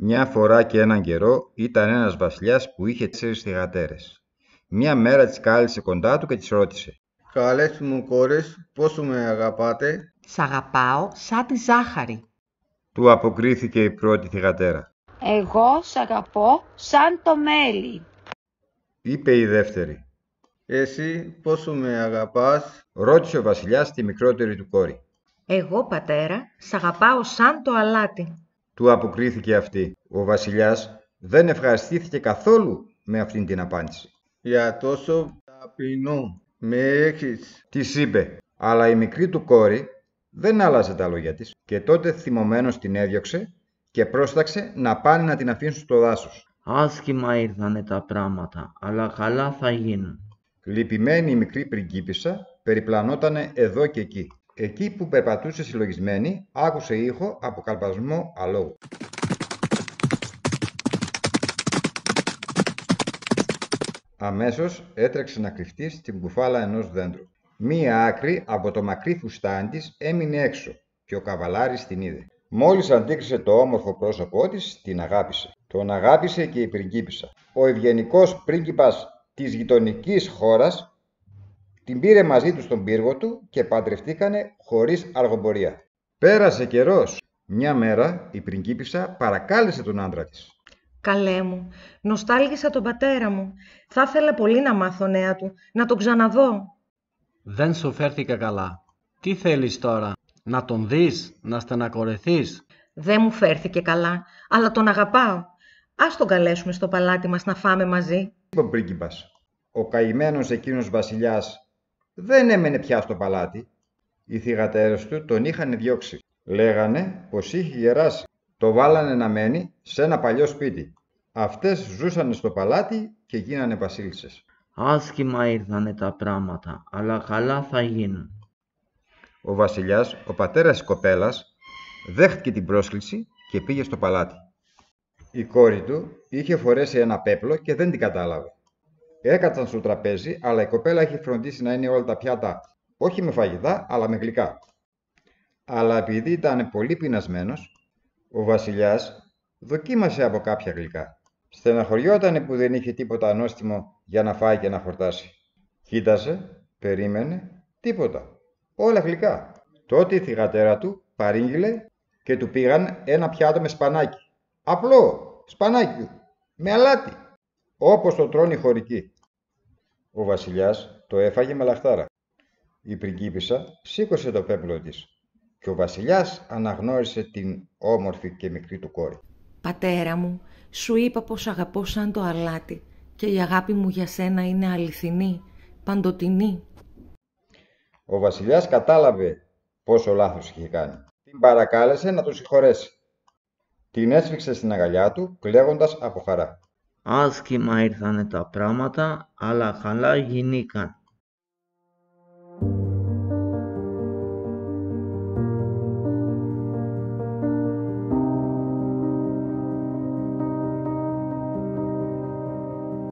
Μια φορά και έναν καιρό ήταν ένας βασιλιάς που είχε 4 θυγατέρες. Μια μέρα τις κάλεσε κοντά του και τις ρώτησε: Καλές μου κόρες, πόσο με αγαπάτε? Σ' αγαπάω σαν τη ζάχαρη. Του αποκρίθηκε η πρώτη θυγατέρα. Εγώ σ' αγαπώ σαν το μέλι. Είπε η δεύτερη. Εσύ πόσο με αγαπάς? Ρώτησε ο βασιλιάς τη μικρότερη του κόρη. Εγώ, πατέρα, σ' αγαπάω σαν το αλάτι. Του αποκρίθηκε αυτή. Ο βασιλιάς δεν ευχαριστήθηκε καθόλου με αυτήν την απάντηση. Για τόσο ταπεινό με έχεις. Της είπε, αλλά η μικρή του κόρη δεν άλλαζε τα λόγια της και τότε θυμωμένος την έδιωξε και πρόσταξε να πάνε να την αφήσουν στο δάσος. Άσχημα ήρθανε τα πράγματα, αλλά καλά θα γίνουν. Λυπημένη η μικρή πριγκίπισσα περιπλανότανε εδώ και εκεί. Εκεί που περπατούσε συλλογισμένη, άκουσε ήχο από καλπασμό αλόγου. Αμέσως έτρεξε να κρυφτεί στην κουφάλα ενός δέντρου. Μία άκρη από το μακρύ φουστάνι της έμεινε έξω και ο καβαλάρης την είδε. Μόλις αντίκρισε το όμορφο πρόσωπό της, την αγάπησε. Τον αγάπησε και η πριγκίπισσα. Ο ευγενικός πρίγκιπας της γειτονικής χώρας την πήρε μαζί του στον πύργο του και παντρευτήκανε χωρίς αργοπορία. Πέρασε καιρός. Μια μέρα η πριγκίπισσα παρακάλεσε τον άντρα της. Καλέ μου, νοστάλγησα τον πατέρα μου. Θα ήθελα πολύ να μάθω νέα του, να τον ξαναδώ. Δεν σου φέρθηκα καλά. Τι θέλεις τώρα, να τον δεις, να στεναχωρεθείς? Δεν μου φέρθηκε καλά, αλλά τον αγαπάω. Ας τον καλέσουμε στο παλάτι μας να φάμε μαζί. Είπε ο πρίγκιπας. Ο καημένος εκείνος βασιλιάς δεν έμενε πια στο παλάτι. Οι θυγατέρες του τον είχαν διώξει. Λέγανε πως είχε γεράσει. Το βάλανε να μένει σε ένα παλιό σπίτι. Αυτές ζούσανε στο παλάτι και γίνανε βασίλισσες. Άσχημα ήρθανε τα πράγματα, αλλά καλά θα γίνουν. Ο βασιλιάς, ο πατέρας της κοπέλας, δέχτηκε την πρόσκληση και πήγε στο παλάτι. Η κόρη του είχε φορέσει ένα πέπλο και δεν την κατάλαβε. Έκατσαν στο τραπέζι, αλλά η κοπέλα είχε φροντίσει να είναι όλα τα πιάτα όχι με φαγητά, αλλά με γλυκά. Αλλά επειδή ήταν πολύ πεινασμένος, ο βασιλιάς δοκίμασε από κάποια γλυκά. Στεναχωριότανε που δεν είχε τίποτα νόστιμο για να φάει και να χορτάσει. Κοίτασε, περίμενε, τίποτα. Όλα γλυκά. Τότε η θυγατέρα του παρήγγειλε και του πήγαν ένα πιάτο με σπανάκι. Απλό σπανάκι, με αλάτι, όπως το τρώνε οι χωρικοί. Ο βασιλιάς το έφαγε με λαχτάρα. Η πριγκίπισσα σήκωσε το πέπλο της και ο βασιλιάς αναγνώρισε την όμορφη και μικρή του κόρη. Πατέρα μου, σου είπα πως αγαπώ σαν το αλάτι και η αγάπη μου για σένα είναι αληθινή, παντοτινή. Ο βασιλιάς κατάλαβε πόσο λάθος είχε κάνει. Την παρακάλεσε να τον συγχωρέσει. Την έσφιξε στην αγκαλιά του, κλαίγοντας από χαρά. Άσχημα ήρθανε τα πράγματα, αλλά καλά γινήκαν.